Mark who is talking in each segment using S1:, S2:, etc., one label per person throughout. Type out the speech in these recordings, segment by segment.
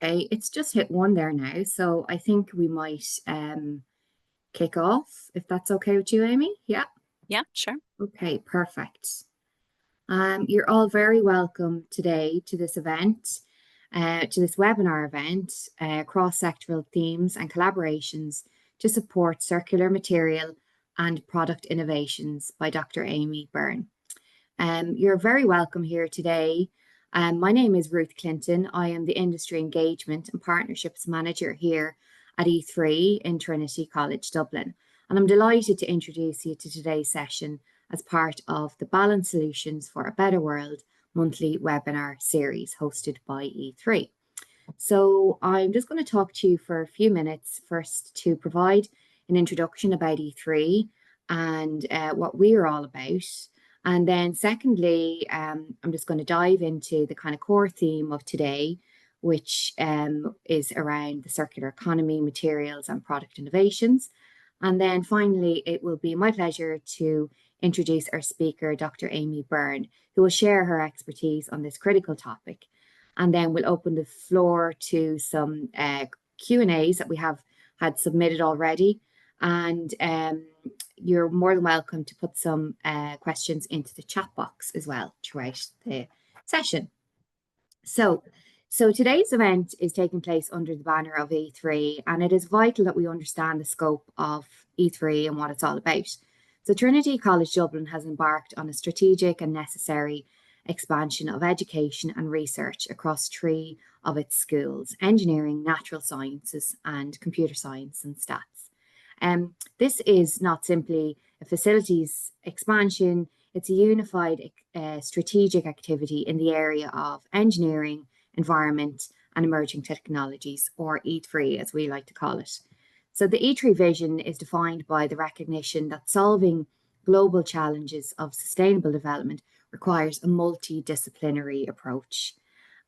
S1: Okay, it's just hit one there now, so I think we might kick off if that's okay with you, Amy. Yeah.
S2: Yeah, sure.
S1: Okay, perfect. You're all very welcome today to this event, to this webinar event, cross-sectoral themes and collaborations to support circular material and product innovations by Dr. Aimee Byrne. You're very welcome here today. My name is Ruth Clinton. I am the Industry Engagement and Partnerships Manager here at E3 in Trinity College, Dublin. And I'm delighted to introduce you to today's session as part of the Balanced Solutions for a Better World monthly webinar series hosted by E3. So I'm just going to talk to you for a few minutes first to provide an introduction about E3 and what we're all about. And then secondly, I'm just going to dive into the kind of core theme of today, which is around the circular economy, materials and product innovations. And then finally, it will be my pleasure to introduce our speaker, Dr. Aimee Byrne, who will share her expertise on this critical topic. And then we'll open the floor to some Q&As that we have had submitted already. And you're more than welcome to put some questions into the chat box as well throughout the session. So today's event is taking place under the banner of E3, and it is vital that we understand the scope of E3 and what it's all about. So Trinity College Dublin has embarked on a strategic and necessary expansion of education and research across 3 of its schools: engineering, natural sciences, and computer science and stats. This is not simply a facilities expansion, it's a unified strategic activity in the area of engineering, environment, and emerging technologies, or E3 as we like to call it. So the E3 vision is defined by the recognition that solving global challenges of sustainable development requires a multidisciplinary approach.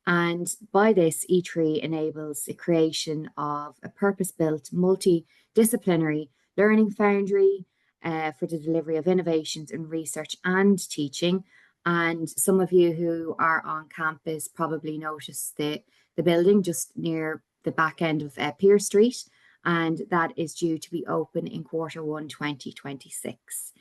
S1: And by this, E3 enables the creation of a purpose-built, multidisciplinary learning foundry for the delivery of innovations in research and teaching. And some of you who are on campus probably noticed the building just near the back end of Pier Street, and that is due to be open in Q1 2026.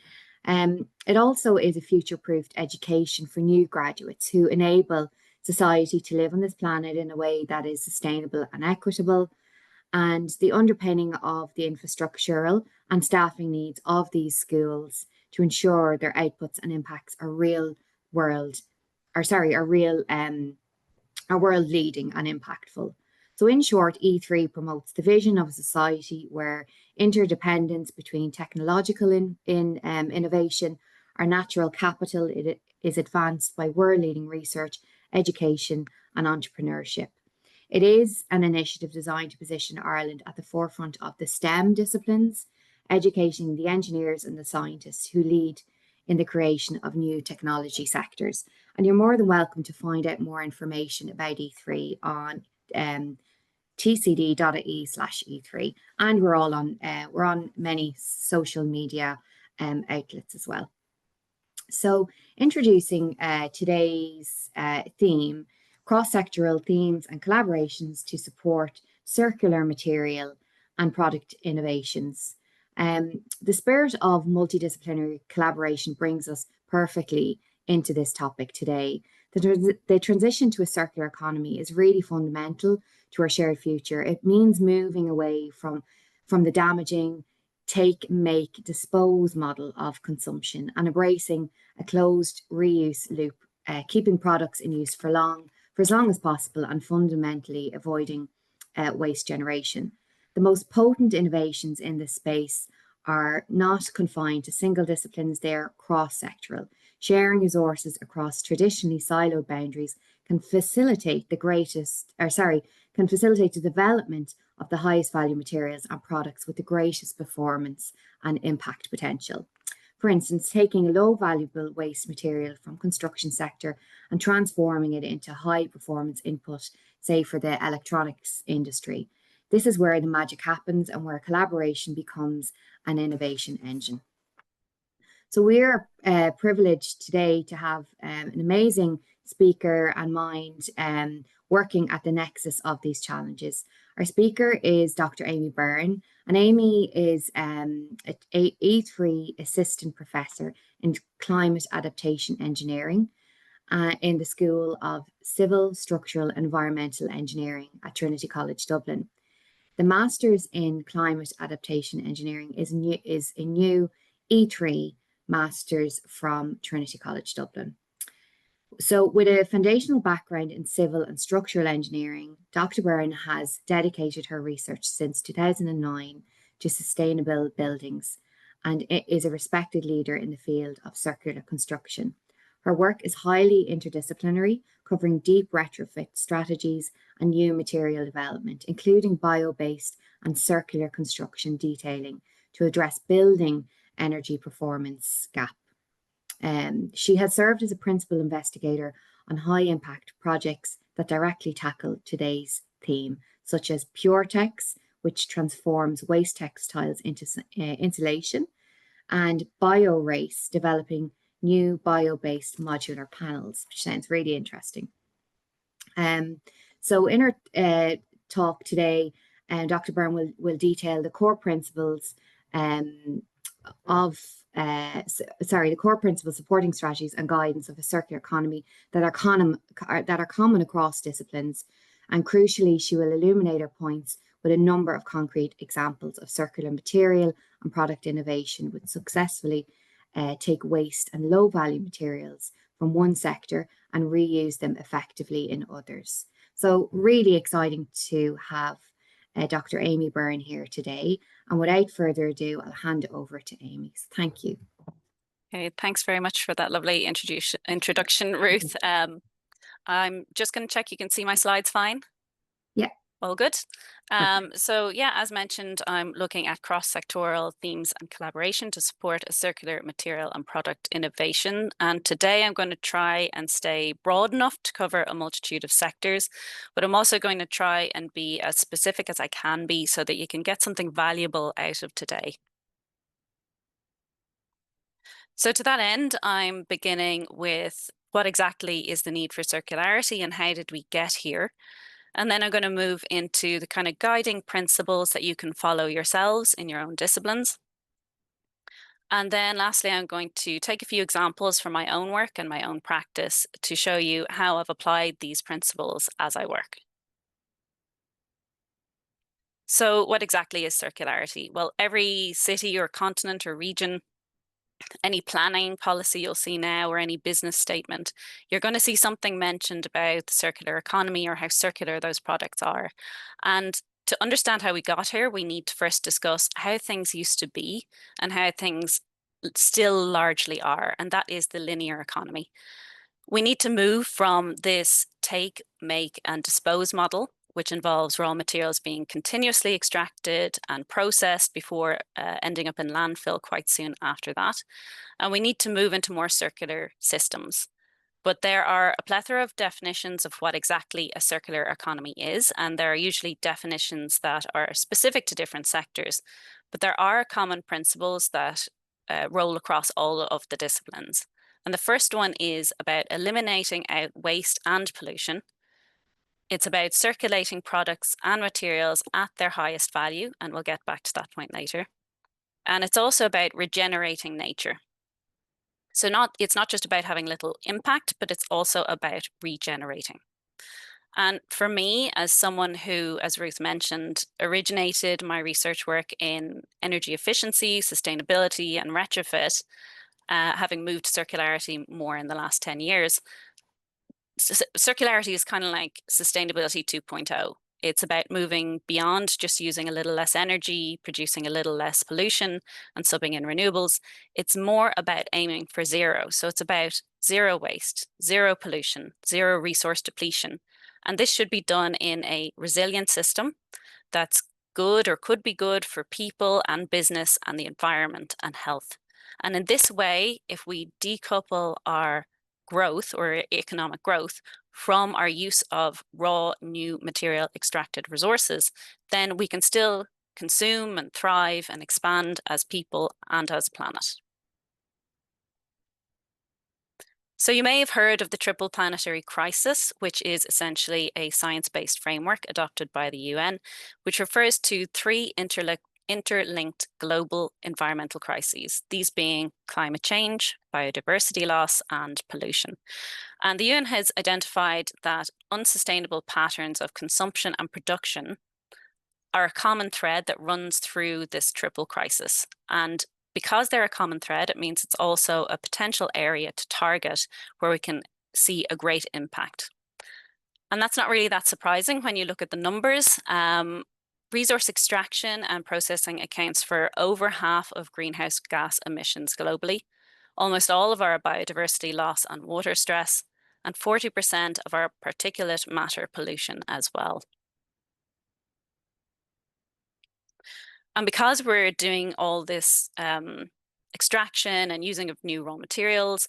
S1: It also is a future-proofed education for new graduates who enable society to live on this planet in a way that is sustainable and equitable. And the underpinning of the infrastructural and staffing needs of these schools to ensure their outputs and impacts are world leading and impactful. So in short, E3 promotes the vision of a society where interdependence between technological innovation, our natural capital, it is advanced by world-leading research, education, and entrepreneurship. It is an initiative designed to position Ireland at the forefront of the STEM disciplines, educating the engineers and the scientists who lead in the creation of new technology sectors. And you're more than welcome to find out more information about E3 on tcd.ie/E3. And we're on many social media outlets as well. So introducing today's theme, cross-sectoral themes and collaborations to support circular material and product innovations. The spirit of multidisciplinary collaboration brings us perfectly into this topic today. The transition to a circular economy is really fundamental to our shared future. It means moving away from the damaging take, make, dispose model of consumption and embracing a closed reuse loop, keeping products in use for as long as possible and fundamentally avoiding waste generation. The most potent innovations in this space are not confined to single disciplines, they're cross-sectoral. Sharing resources across traditionally siloed boundaries can facilitate the development of the highest value materials and products with the greatest performance and impact potential. For instance, taking a low valuable waste material from construction sector and transforming it into high performance input, say for the electronics industry. This is where the magic happens and where collaboration becomes an innovation engine. So we're privileged today to have an amazing speaker and mind working at the nexus of these challenges. Our speaker is Dr. Aimee Byrne, and Aimee is an E3 assistant professor in climate adaptation engineering in the School of Civil, Structural, and Environmental Engineering at Trinity College, Dublin. The Masters in Climate Adaptation Engineering is a new E3 Masters from Trinity College, Dublin. So with a foundational background in civil and structural engineering, Dr. Byrne has dedicated her research since 2009 to sustainable buildings and is a respected leader in the field of circular construction. Her work is highly interdisciplinary, covering deep retrofit strategies and new material development, including bio-based and circular construction detailing to address building energy performance gap. She has served as a principal investigator on high-impact projects that directly tackle today's theme, such as PureTex, which transforms waste textiles into insulation, and BioRace, developing new bio-based modular panels, which sounds really interesting. So in her talk today, Dr. Byrne will detail the core principles the core principles, supporting strategies and guidance of a circular economy that are common across disciplines. And crucially, she will illuminate her points with a number of concrete examples of circular material and product innovation, which successfully take waste and low value materials from one sector and reuse them effectively in others. So really exciting to have Dr. Aimee Byrne here today. And without further ado, I'll hand it over to Aimee. So thank you.
S2: Okay, thanks very much for that lovely introduction, Ruth. I'm just going to check you can see my slides fine.
S1: Yeah.
S2: All good. So yeah, as mentioned, I'm looking at cross-sectoral themes and collaboration to support a circular material and product innovation. And today I'm going to try and stay broad enough to cover a multitude of sectors, but I'm also going to try and be as specific as I can be so that you can get something valuable out of today. So to that end, I'm beginning with what exactly is the need for circularity and how did we get here? And then I'm going to move into the kind of guiding principles that you can follow yourselves in your own disciplines. And then lastly, I'm going to take a few examples from my own work and my own practice to show you how I've applied these principles as I work. So what exactly is circularity? Well, every city or continent or region, any planning policy you'll see now or any business statement, you're going to see something mentioned about the circular economy or how circular those products are. And to understand how we got here, we need to first discuss how things used to be and how things still largely are, and that is the linear economy. We need to move from this take, make, and dispose model, which involves raw materials being continuously extracted and processed before ending up in landfill quite soon after that. And we need to move into more circular systems. But there are a plethora of definitions of what exactly a circular economy is, and there are usually definitions that are specific to different sectors. But there are common principles that roll across all of the disciplines. And the first one is about eliminating out waste and pollution. It's about circulating products and materials at their highest value, and we'll get back to that point later. And it's also about regenerating nature. So it's not just about having little impact, but it's also about regenerating. And for me, as someone who, as Ruth mentioned, originated my research work in energy efficiency, sustainability, and retrofit, having moved to circularity more in the last 10 years, circularity is kind of like sustainability 2.0. It's about moving beyond just using a little less energy, producing a little less pollution, and subbing in renewables. It's more about aiming for zero. So it's about zero waste, zero pollution, zero resource depletion. And this should be done in a resilient system that's good or could be good for people and business and the environment and health. And in this way, if we decouple our growth or economic growth from our use of raw new material extracted resources, then we can still consume and thrive and expand as people and as a planet. So you may have heard of the triple planetary crisis, which is essentially a science-based framework adopted by the UN, which refers to three interlinked global environmental crises, these being climate change, biodiversity loss, and pollution. And the UN has identified that unsustainable patterns of consumption and production are a common thread that runs through this triple crisis. And because they're a common thread, it means it's also a potential area to target where we can see a great impact. And that's not really that surprising when you look at the numbers. Resource extraction and processing accounts for over half of greenhouse gas emissions globally, almost all of our biodiversity loss and water stress, and 40% of our particulate matter pollution as well. And because we're doing all this extraction and using of new raw materials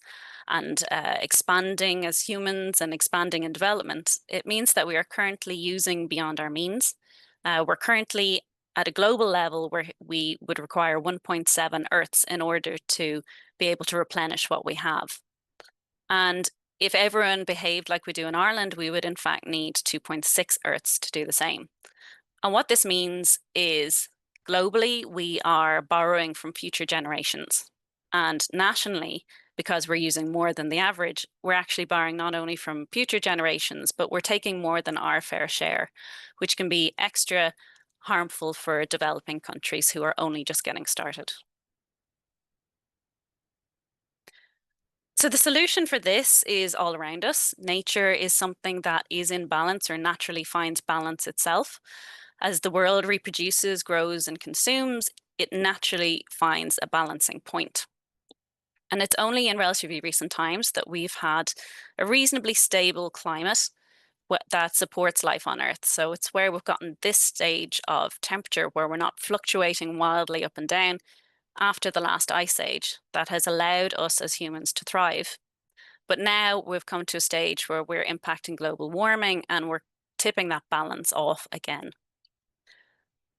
S2: and expanding as humans and expanding in development, it means that we are currently using beyond our means. We're currently at a global level where we would require 1.7 Earths in order to be able to replenish what we have. And if everyone behaved like we do in Ireland, we would in fact need 2.6 Earths to do the same. And what this means is globally, we are borrowing from future generations. And nationally, because we're using more than the average, we're actually borrowing not only from future generations, but we're taking more than our fair share, which can be extra harmful for developing countries who are only just getting started. So the solution for this is all around us. Nature is something that is in balance or naturally finds balance itself. As the world reproduces, grows, and consumes, it naturally finds a balancing point. And it's only in relatively recent times that we've had a reasonably stable climate that supports life on Earth. So it's where we've gotten this stage of temperature where we're not fluctuating wildly up and down after the last ice age that has allowed us as humans to thrive. But now we've come to a stage where we're impacting global warming and we're tipping that balance off again.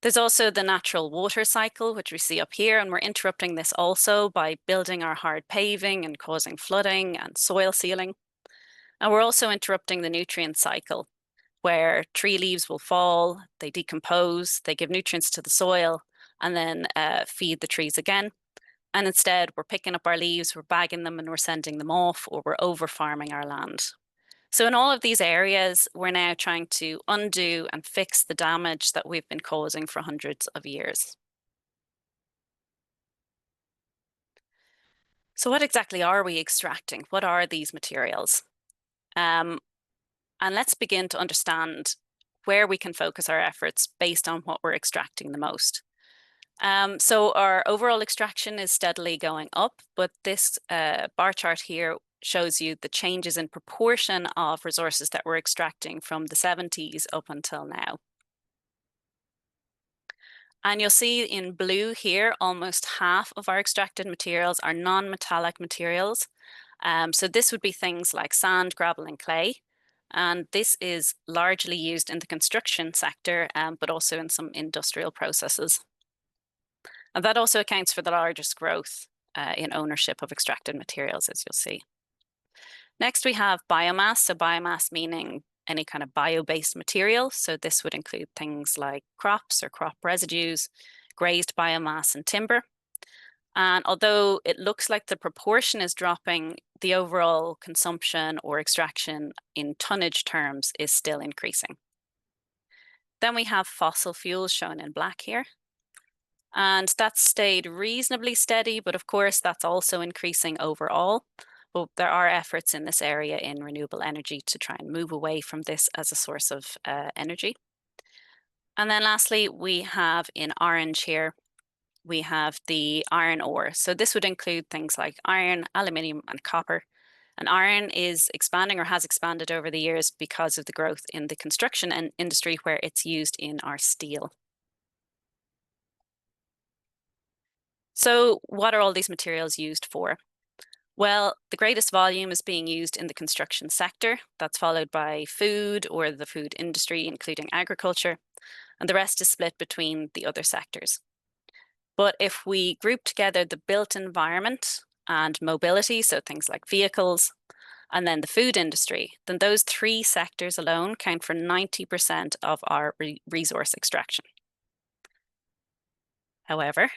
S2: There's also the natural water cycle, which we see up here, and we're interrupting this also by building our hard paving and causing flooding and soil sealing. And we're also interrupting the nutrient cycle, where tree leaves will fall, they decompose, they give nutrients to the soil, and then feed the trees again. And instead, we're picking up our leaves, we're bagging them, and we're sending them off, or we're over farming our land. So in all of these areas, we're now trying to undo and fix the damage that we've been causing for hundreds of years. So what exactly are we extracting? What are these materials? And let's begin to understand where we can focus our efforts based on what we're extracting the most. So our overall extraction is steadily going up, but this bar chart here shows you the changes in proportion of resources that we're extracting from the 70s up until now. And you'll see in blue here, almost half of our extracted materials are non-metallic materials. So this would be things like sand, gravel, and clay. And this is largely used in the construction sector, but also in some industrial processes. And that also accounts for the largest growth in ownership of extracted materials, as you'll see. Next, we have biomass. So biomass meaning any kind of bio-based material. So this would include things like crops or crop residues, grazed biomass, and timber. And although it looks like the proportion is dropping, the overall consumption or extraction in tonnage terms is still increasing. Then we have fossil fuels shown in black here. And that's stayed reasonably steady, but of course that's also increasing overall. But there are efforts in this area in renewable energy to try and move away from this as a source of energy. And then lastly, we have in orange here, we have the iron ore. So this would include things like iron, aluminium, and copper. And iron is expanding or has expanded over the years because of the growth in the construction industry where it's used in our steel. So what are all these materials used for? Well, the greatest volume is being used in the construction sector. That's followed by food or the food industry, including agriculture. And the rest is split between the other sectors. But if we group together the built environment and mobility, so things like vehicles, and then the food industry, then those three sectors alone count for 90% of our resource extraction. However,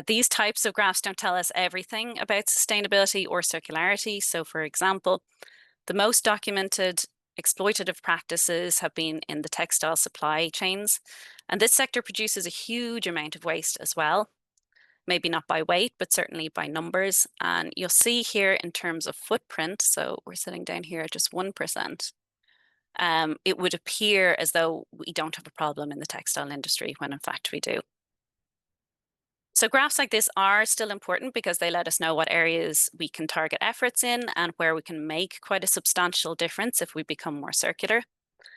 S2: these types of graphs don't tell us everything about sustainability or circularity. So for example, the most documented exploitative practices have been in the textile supply chains. And this sector produces a huge amount of waste as well. Maybe not by weight, but certainly by numbers. And you'll see here in terms of footprint, so we're sitting down here at just 1%, it would appear as though we don't have a problem in the textile industry when in fact we do. So graphs like this are still important because they let us know what areas we can target efforts in and where we can make quite a substantial difference if we become more circular.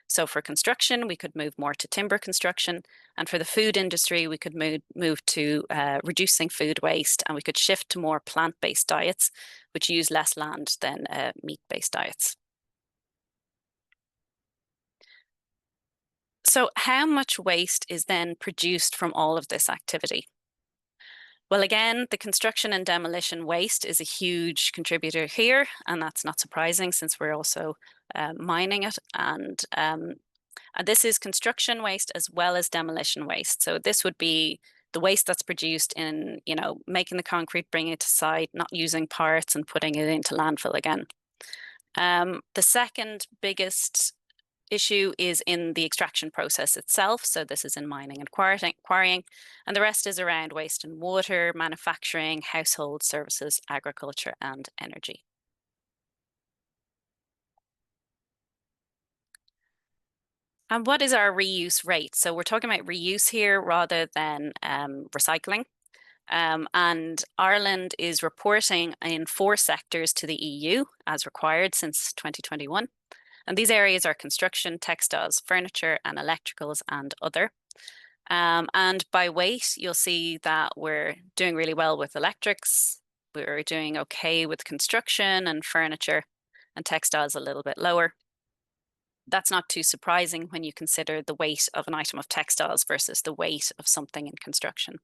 S2: So for construction, we could move more to timber construction. And for the food industry, we could move to reducing food waste, and we could shift to more plant-based diets, which use less land than meat-based diets. So how much waste is then produced from all of this activity? Well, again, the construction and demolition waste is a huge contributor here, and that's not surprising since we're also mining it. And this is construction waste as well as demolition waste. So this would be the waste that's produced in, making the concrete, bringing it to site, not using parts and putting it into landfill again. The second biggest issue is in the extraction process itself. So this is in mining and quarrying, and the rest is around waste and water, manufacturing, household services, agriculture, and energy. And what is our reuse rate? So we're talking about reuse here rather than recycling. And Ireland is reporting in 4 sectors to the EU as required since 2021. And these areas are construction, textiles, furniture, and electricals, and other. And by weight, you'll see that we're doing really well with electrics. We're doing okay with construction and furniture, and textiles a little bit lower. That's not too surprising when you consider the weight of an item of textiles versus the weight of something in construction.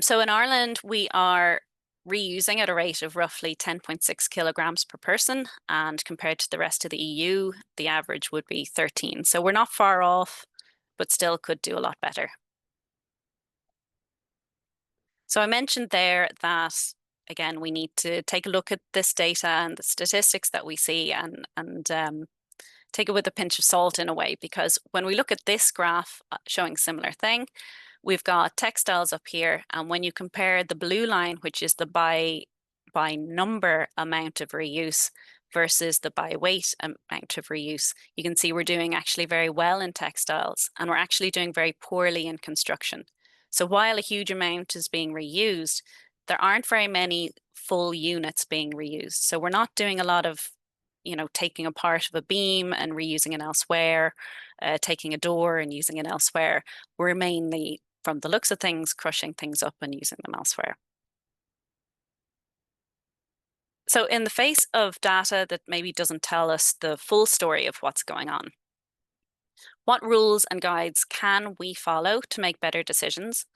S2: So in Ireland, we are reusing at a rate of roughly 10.6 kilograms per person, and compared to the rest of the EU, the average would be 13. So we're not far off, but still could do a lot better. So I mentioned there that, again, we need to take a look at this data and the statistics that we see and take it with a pinch of salt in a way, because when we look at this graph showing similar thing, we've got textiles up here, and when you compare the blue line, which is the by number amount of reuse versus the by weight amount of reuse, you can see we're doing actually very well in textiles, and we're actually doing very poorly in construction. So while a huge amount is being reused, there aren't very many full units being reused. So we're not doing a lot of taking a part of a beam and reusing it elsewhere, taking a door and using it elsewhere. We're mainly, from the looks of things, crushing things up and using them elsewhere. So in the face of data that maybe doesn't tell us the full story of what's going on, what rules and guides can we follow to make better decisions?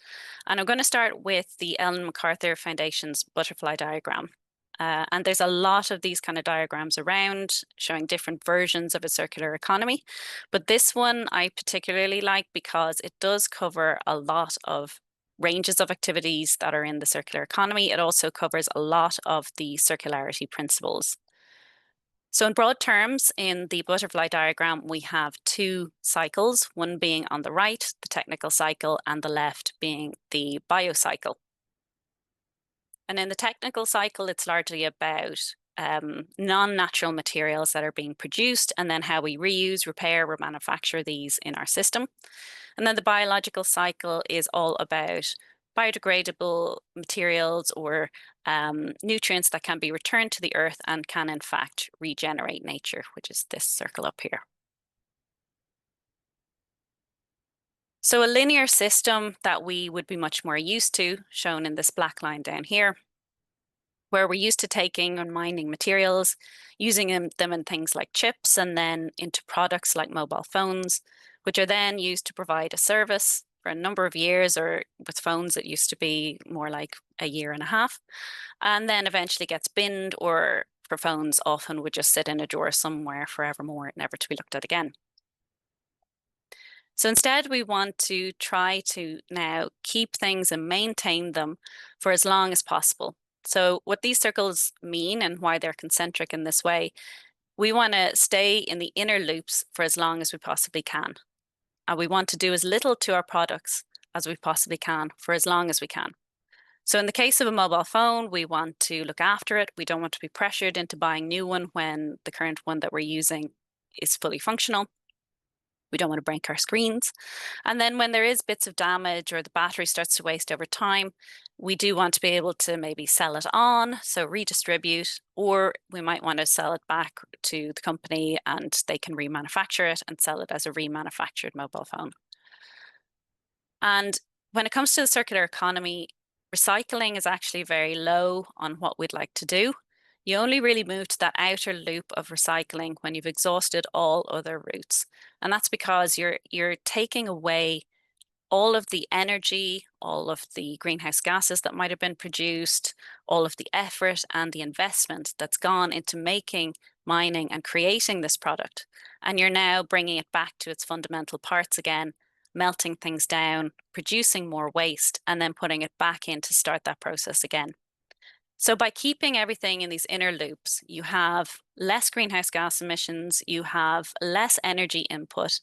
S2: And I'm going to start with the Ellen MacArthur Foundation's butterfly diagram. And there's a lot of these kind of diagrams around showing different versions of a circular economy. But this one I particularly like because it does cover a lot of ranges of activities that are in the circular economy. It also covers a lot of the circularity principles. So in broad terms, in the butterfly diagram, we have 2 cycles, one being on the right, the technical cycle, and the left being the biocycle. And in the technical cycle, it's largely about non-natural materials that are being produced and then how we reuse, repair, or manufacture these in our system. And then the biological cycle is all about biodegradable materials or nutrients that can be returned to the earth and can in fact regenerate nature, which is this circle up here. So a linear system that we would be much more used to, shown in this black line down here, where we're used to taking and mining materials, using them in things like chips and then into products like mobile phones, which are then used to provide a service for a number of years, or with phones it used to be more like a year and a half, and then eventually gets binned or for phones often would just sit in a drawer somewhere forevermore, never to be looked at again. So instead, we want to try to now keep things and maintain them for as long as possible. So what these circles mean and why they're concentric in this way, we want to stay in the inner loops for as long as we possibly can. And we want to do as little to our products as we possibly can for as long as we can. So in the case of a mobile phone, we want to look after it. We don't want to be pressured into buying a new one when the current one that we're using is fully functional. We don't want to break our screens. And then when there is bits of damage or the battery starts to waste over time, we do want to be able to maybe sell it on, so redistribute, or we might want to sell it back to the company and they can remanufacture it and sell it as a remanufactured mobile phone. And when it comes to the circular economy, recycling is actually very low on what we'd like to do. You only really move to that outer loop of recycling when you've exhausted all other routes. And that's because you're taking away all of the energy, all of the greenhouse gases that might have been produced, all of the effort and the investment that's gone into making, mining, and creating this product. And you're now bringing it back to its fundamental parts again, melting things down, producing more waste, and then putting it back in to start that process again. So by keeping everything in these inner loops, you have less greenhouse gas emissions, you have less energy input,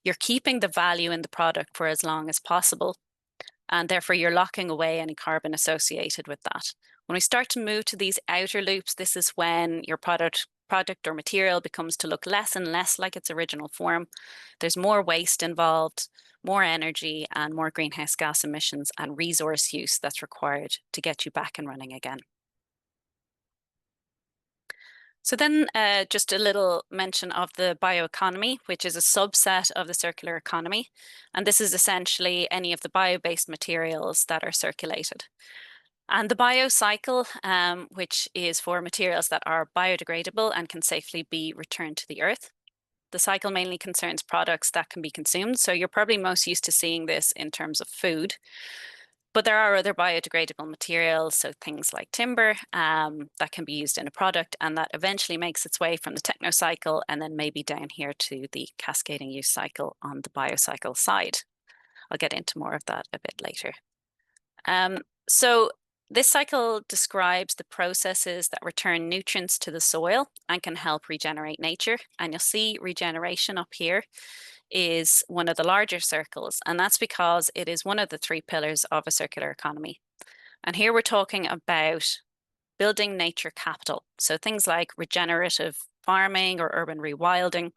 S2: you're keeping the value in the product for as long as possible, and therefore you're locking away any carbon associated with that. When we start to move to these outer loops, this is when your product or material becomes to look less and less like its original form. There's more waste involved, more energy, and more greenhouse gas emissions and resource use that's required to get you back and running again. So then just a little mention of the bioeconomy, which is a subset of the circular economy. And this is essentially any of the bio-based materials that are circulated. And the biocycle, which is for materials that are biodegradable and can safely be returned to the earth. The cycle mainly concerns products that can be consumed. So you're probably most used to seeing this in terms of food. But there are other biodegradable materials, so things like timber, that can be used in a product, and that eventually makes its way from the technocycle and then maybe down here to the cascading use cycle on the biocycle side. I'll get into more of that a bit later. So this cycle describes the processes that return nutrients to the soil and can help regenerate nature. And you'll see regeneration up here is one of the larger circles, and that's because it is one of the three pillars of a circular economy. And here we're talking about building nature capital, so things like regenerative farming or urban rewilding,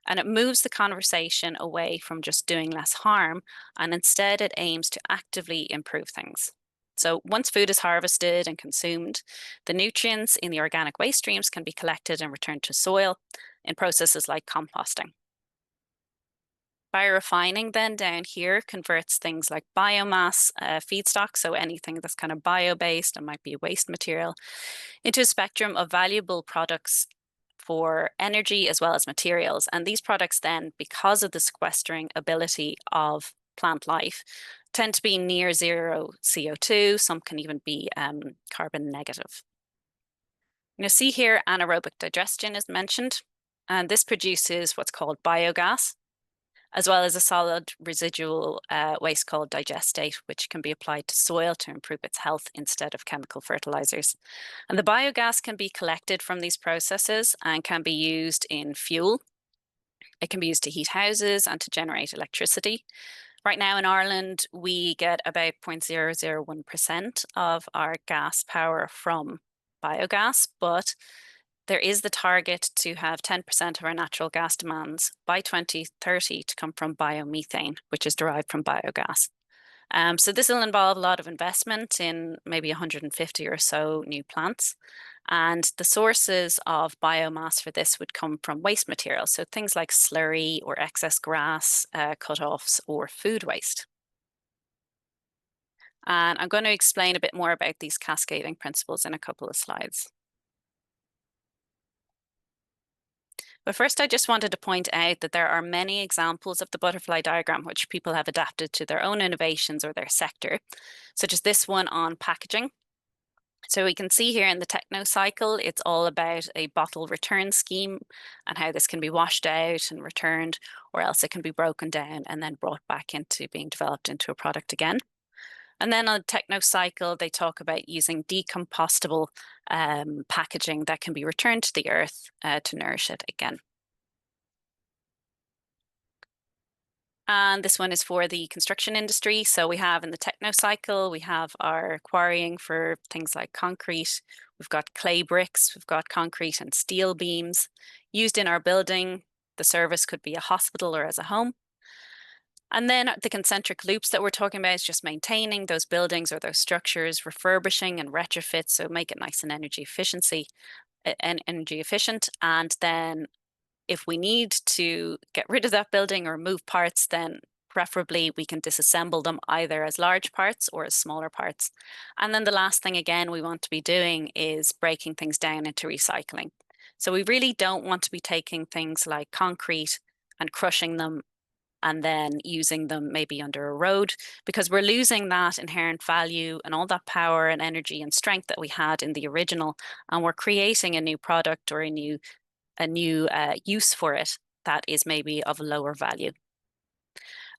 S2: and it moves the conversation away from just doing less harm, and instead it aims to actively improve things. So once food is harvested and consumed, the nutrients in the organic waste streams can be collected and returned to soil in processes like composting. Biorefining then down here converts things like biomass, feedstock, so anything that's kind of bio-based and might be a waste material, into a spectrum of valuable products for energy as well as materials. And these products then, because of the sequestering ability of plant life, tend to be near zero CO2. Some can even be carbon negative. You'll see here anaerobic digestion is mentioned, and this produces what's called biogas, as well as a solid residual waste called digestate, which can be applied to soil to improve its health instead of chemical fertilizers. And the biogas can be collected from these processes and can be used in fuel. It can be used to heat houses and to generate electricity. Right now in Ireland, we get about 0.001% of our gas power from biogas, but there is the target to have 10% of our natural gas demands by 2030 to come from biomethane, which is derived from biogas. So this will involve a lot of investment in maybe 150 or so new plants. And the sources of biomass for this would come from waste materials, so things like slurry or excess grass, cut-offs, or food waste. And I'm going to explain a bit more about these cascading principles in a couple of slides. But first, I just wanted to point out that there are many examples of the butterfly diagram which people have adapted to their own innovations or their sector, such as this one on packaging. So we can see here in the techno cycle, it's all about a bottle return scheme and how this can be washed out and returned, or else it can be broken down and then brought back into being developed into a product again. And then on techno cycle, they talk about using decompostable packaging that can be returned to the earth to nourish it again. And this one is for the construction industry. So we have in the techno cycle, we have our quarrying for things like concrete. We've got clay bricks, we've got concrete and steel beams used in our building. The service could be a hospital or as a home. And then the concentric loops that we're talking about is just maintaining those buildings or those structures, refurbishing and retrofit, so make it nice and energy efficient. And then if we need to get rid of that building or move parts, then preferably we can disassemble them either as large parts or as smaller parts. And then the last thing, again, we want to be doing is breaking things down into recycling. So we really don't want to be taking things like concrete and crushing them and then using them maybe under a road, because we're losing that inherent value and all that power and energy and strength that we had in the original, and we're creating a new product or a new use for it that is maybe of a lower value.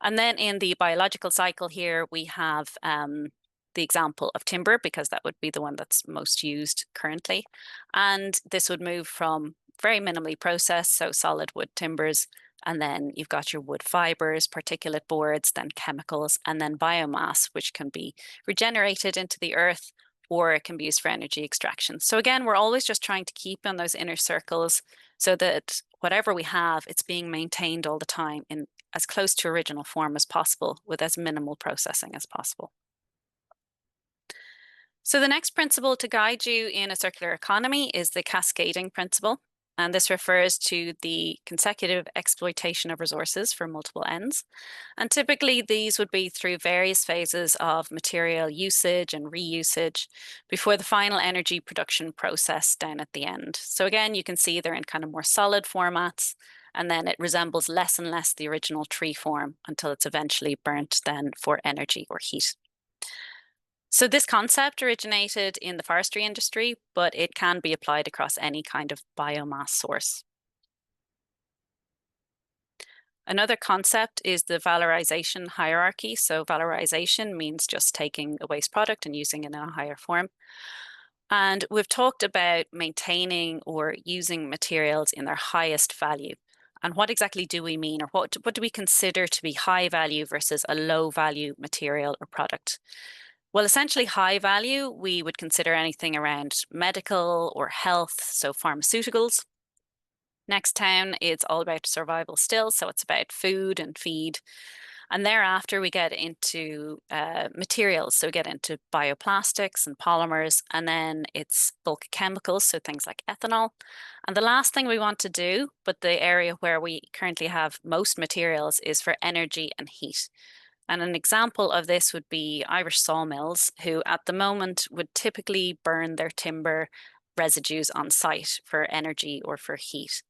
S2: And then in the biological cycle here, we have the example of timber, because that would be the one that's most used currently. And this would move from very minimally processed, so solid wood timbers, and then you've got your wood fibers, particulate boards, then chemicals, and then biomass, which can be regenerated into the earth, or it can be used for energy extraction. So again, we're always just trying to keep in those inner circles so that whatever we have, it's being maintained all the time in as close to original form as possible with as minimal processing as possible. So the next principle to guide you in a circular economy is the cascading principle. And this refers to the consecutive exploitation of resources for multiple ends. And typically these would be through various phases of material usage and reusage before the final energy production process down at the end. So again, you can see they're in kind of more solid formats, and then it resembles less and less the original tree form until it's eventually burnt then for energy or heat. So this concept originated in the forestry industry, but it can be applied across any kind of biomass source. Another concept is the valorization hierarchy. So valorization means just taking a waste product and using it in a higher form. And we've talked about maintaining or using materials in their highest value. And what exactly do we mean, or what do we consider to be high value versus a low value material or product? Well, essentially high value, we would consider anything around medical or health, so pharmaceuticals. Next town, it's all about survival still, so it's about food and feed. And thereafter, we get into materials, so we get into bioplastics and polymers, and then it's bulk chemicals, so things like ethanol. And the last thing we want to do, but the area where we currently have most materials, is for energy and heat. And an example of this would be Irish sawmills, who at the moment would typically burn their timber residues on site for energy or for heat.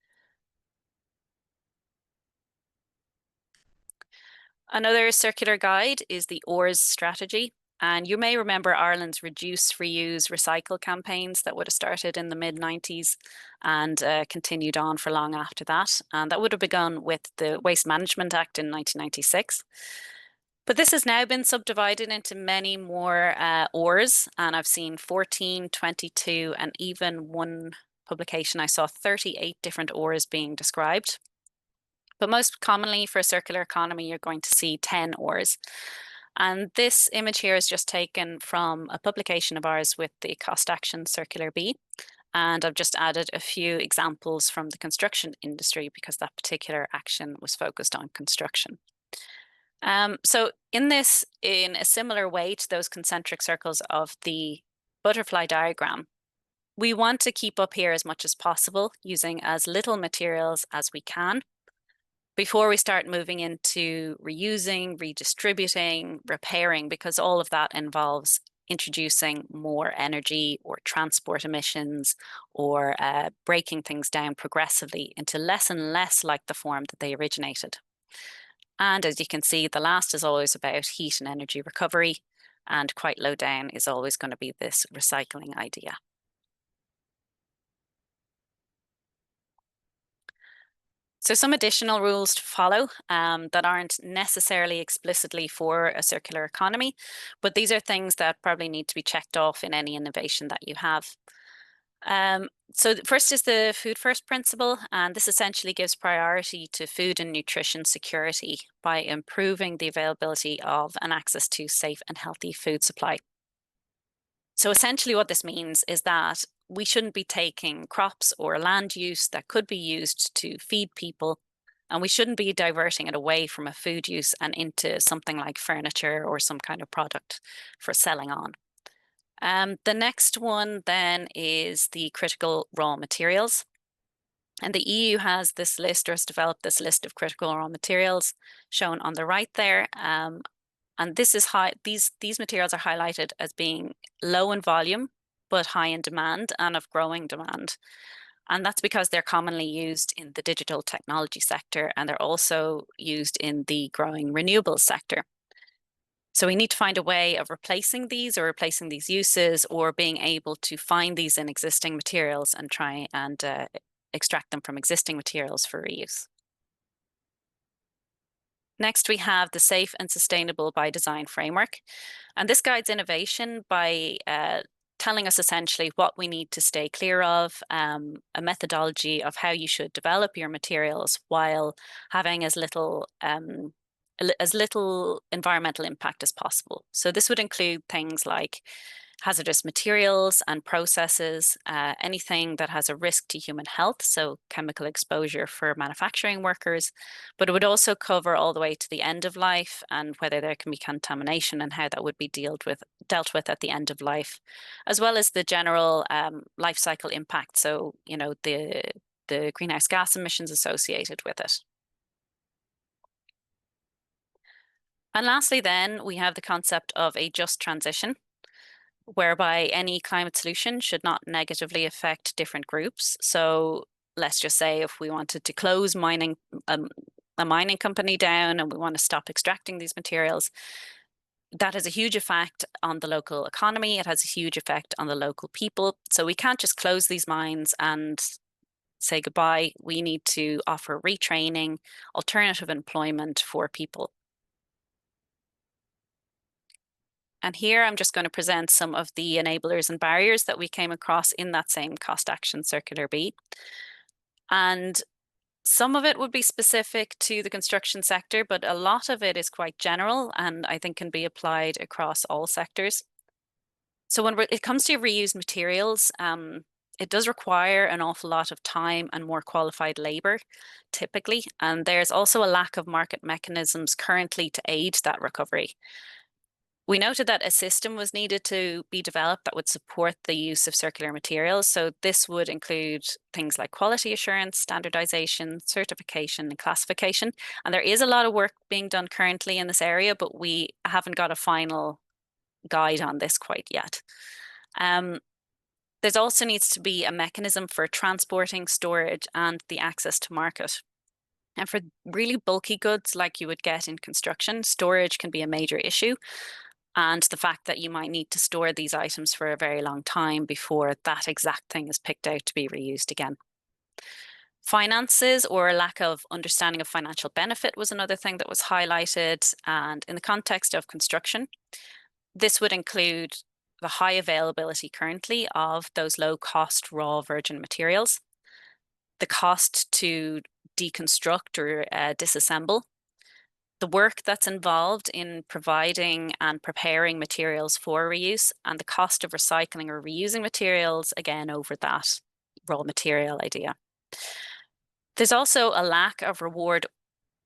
S2: Another circular guide is the ORS strategy. And you may remember Ireland's reduce, reuse, recycle campaigns that would have started in the mid-90s and continued on for long after that. And that would have begun with the Waste Management Act in 1996. But this has now been subdivided into many more ORs, and I've seen 14, 22, and even one publication I saw 38 different ORs being described. But most commonly for a circular economy, you're going to see 10 ORs. And this image here is just taken from a publication of ours with the Cost Action Circular Bee. And I've just added a few examples from the construction industry because that particular action was focused on construction. So in a similar way to those concentric circles of the butterfly diagram, we want to keep up here as much as possible, using as little materials as we can before we start moving into reusing, redistributing, repairing, because all of that involves introducing more energy or transport emissions or breaking things down progressively into less and less like the form that they originated. And as you can see, the last is always about heat and energy recovery. and quite low down is always going to be this recycling idea. So some additional rules to follow that aren't necessarily explicitly for a circular economy, but these are things that probably need to be checked off in any innovation that you have. So first is the food first principle, and this essentially gives priority to food and nutrition security by improving the availability of and access to safe and healthy food supply. So essentially what this means is that we shouldn't be taking crops or land use that could be used to feed people, and we shouldn't be diverting it away from a food use and into something like furniture or some kind of product for selling on. The next one then is the critical raw materials. And the EU has this list, or has developed this list of critical raw materials shown on the right there. And this is these materials are highlighted as being low in volume, but high in demand and of growing demand. And that's because they're commonly used in the digital technology sector, and they're also used in the growing renewables sector. So we need to find a way of replacing these uses, or being able to find these in existing materials and try and extract them from existing materials for reuse. Next, we have the Safe and Sustainable by Design framework. And this guides innovation by telling us essentially what we need to stay clear of, a methodology of how you should develop your materials while having as little environmental impact as possible. So this would include things like hazardous materials and processes, anything that has a risk to human health, so chemical exposure for manufacturing workers, but it would also cover all the way to the end of life and whether there can be contamination and how that would be dealt with at the end of life, as well as the general life cycle impact, so the greenhouse gas emissions associated with it. And lastly, then, we have the concept of a just transition, whereby any climate solution should not negatively affect different groups. So let's just say if we wanted to close mining, a mining company down, and we want to stop extracting these materials, that has a huge effect on the local economy. It has a huge effect on the local people. So we can't just close these mines and say goodbye. We need to offer retraining, alternative employment for people. And here I'm just going to present some of the enablers and barriers that we came across in that same cost action circular B. And some of it would be specific to the construction sector, but a lot of it is quite general and I think can be applied across all sectors. So when it comes to reused materials, it does require an awful lot of time and more qualified labor, typically. And there's also a lack of market mechanisms currently to aid that recovery. We noted that a system was needed to be developed that would support the use of circular materials. So this would include things like quality assurance, standardization, certification, and classification. And there is a lot of work being done currently in this area, but we haven't got a final guide on this quite yet. There's also needs to be a mechanism for transporting, storage, and the access to market. And for really bulky goods like you would get in construction, storage can be a major issue. And the fact that you might need to store these items for a very long time before that exact thing is picked out to be reused again. Finances, or a lack of understanding of financial benefit, was another thing that was highlighted. And in the context of construction, this would include the high availability currently of those low cost raw virgin materials, the cost to deconstruct or disassemble, the work that's involved in providing and preparing materials for reuse, and the cost of recycling or reusing materials, again, over that raw material idea. There's also a lack of reward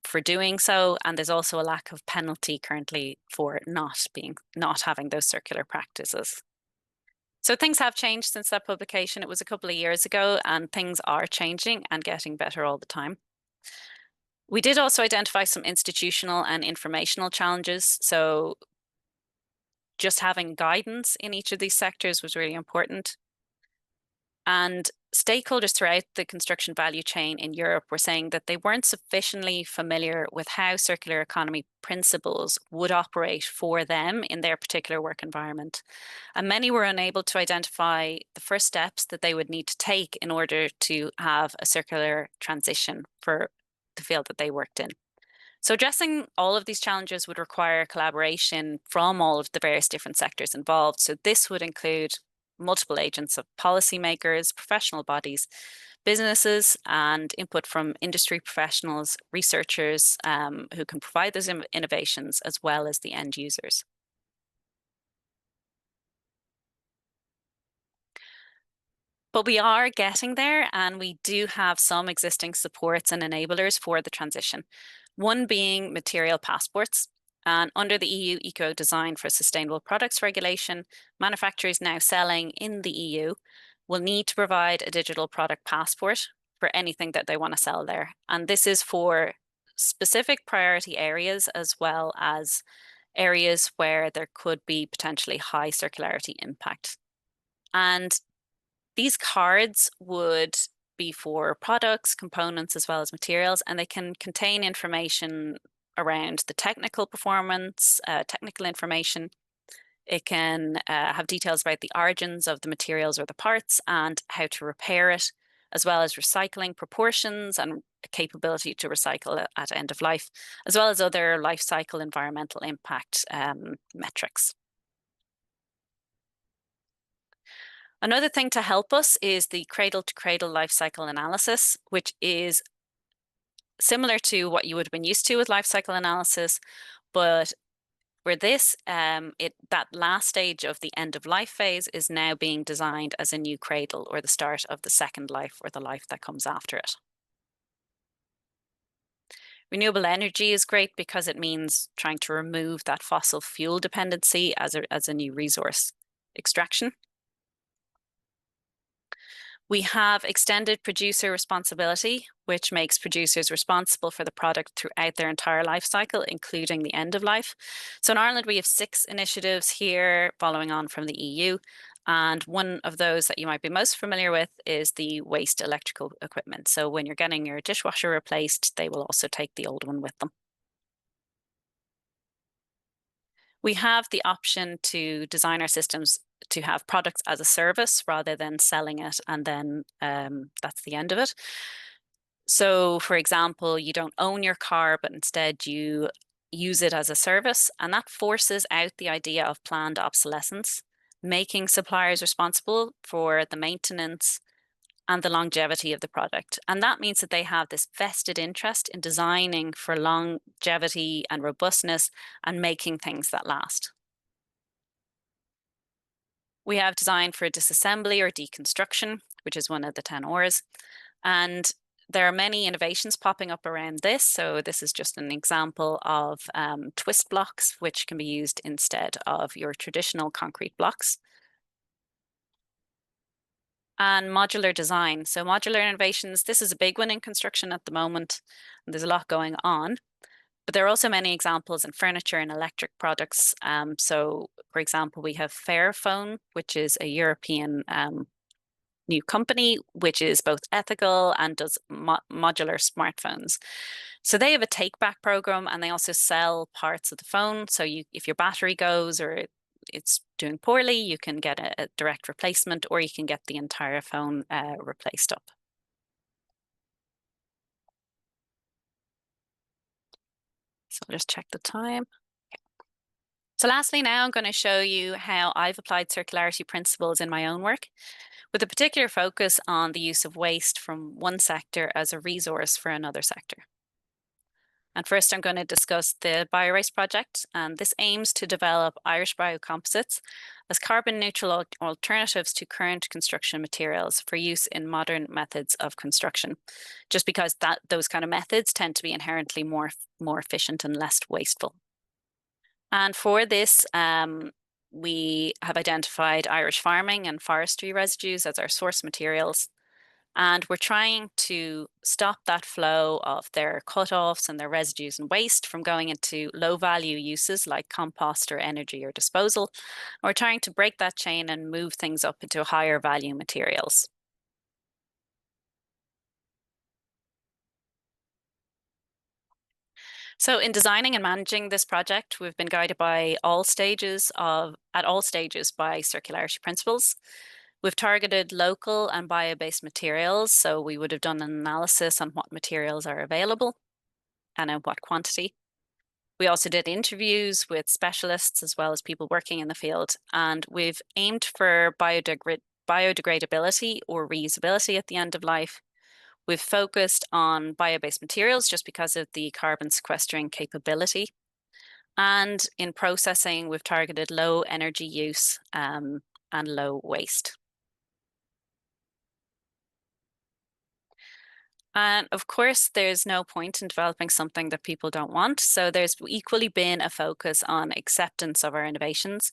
S2: for doing so, and there's also a lack of penalty currently for not having those circular practices. So things have changed since that publication. It was a couple of years ago, and things are changing and getting better all the time. We did also identify some institutional and informational challenges. So just having guidance in each of these sectors was really important. And stakeholders throughout the construction value chain in Europe were saying that they weren't sufficiently familiar with how circular economy principles would operate for them in their particular work environment. And many were unable to identify the first steps that they would need to take in order to have a circular transition for the field that they worked in. So addressing all of these challenges would require collaboration from all of the various different sectors involved. So this would include multiple agents of policymakers, professional bodies, businesses, and input from industry professionals, researchers who can provide those innovations, as well as the end users. But we are getting there, and we do have some existing supports and enablers for the transition. One being material passports. And under the EU Eco Design for Sustainable Products regulation, manufacturers now selling in the EU will need to provide a digital product passport for anything that they want to sell there. And this is for specific priority areas, as well as areas where there could be potentially high circularity impact. And these cards would be for products, components, as well as materials, and they can contain information around the technical performance, technical information. It can have details about the origins of the materials or the parts and how to repair it, as well as recycling proportions and capability to recycle at end of life, as well as other life cycle environmental impact metrics. Another thing to help us is the cradle-to-cradle life cycle analysis, which is similar to what you would have been used to with life cycle analysis, but for this, that last stage of the end of life phase is now being designed as a new cradle, or the start of the second life, or the life that comes after it. Renewable energy is great because it means trying to remove that fossil fuel dependency as a new resource extraction. We have extended producer responsibility, which makes producers responsible for the product throughout their entire life cycle, including the end of life. So in Ireland, we have 6 initiatives here following on from the EU. And one of those that you might be most familiar with is the waste electrical equipment. So when you're getting your dishwasher replaced, they will also take the old one with them. We have the option to design our systems to have products as a service rather than selling it and then that's the end of it. So for example, you don't own your car, but instead you use it as a service, and that forces out the idea of planned obsolescence, making suppliers responsible for the maintenance and the longevity of the product. And that means that they have this vested interest in designing for longevity and robustness and making things that last. We have design for disassembly or deconstruction, which is one of the 10 Rs. And there are many innovations popping up around this. So this is just an example of twist blocks, which can be used instead of your traditional concrete blocks. And modular design. So modular innovations, this is a big one in construction at the moment. And there's a lot going on. But there are also many examples in furniture and electric products. So, for example, we have Fairphone, which is a European new company, which is both ethical and does modular smartphones. So they have a take-back program, and they also sell parts of the phone. So if your battery goes or it's doing poorly, you can get a direct replacement, or you can get the entire phone replaced up. So I'll just check the time. Okay. So lastly, now I'm going to show you how I've applied circularity principles in my own work, with a particular focus on the use of waste from one sector as a resource for another sector. And first, I'm going to discuss the BioWaste project, and this aims to develop Irish biocomposites as carbon neutral alternatives to current construction materials for use in modern methods of construction, just because those kind of methods tend to be inherently more efficient and less wasteful. And for this, we have identified Irish farming and forestry residues as our source materials. And we're trying to stop that flow of their cut-offs and their residues and waste from going into low-value uses like compost or energy or disposal. And we're trying to break that chain and move things up into higher value materials. So in designing and managing this project, we've been guided at all stages by circularity principles. We've targeted local and bio-based materials, so we would have done an analysis on what materials are available and in what quantity. We also did interviews with specialists as well as people working in the field, and we've aimed for biodegradability or reusability at the end of life. We've focused on bio-based materials just because of the carbon sequestering capability. And in processing, we've targeted low energy use and low waste. And of course, there's no point in developing something that people don't want. So there's equally been a focus on acceptance of our innovations.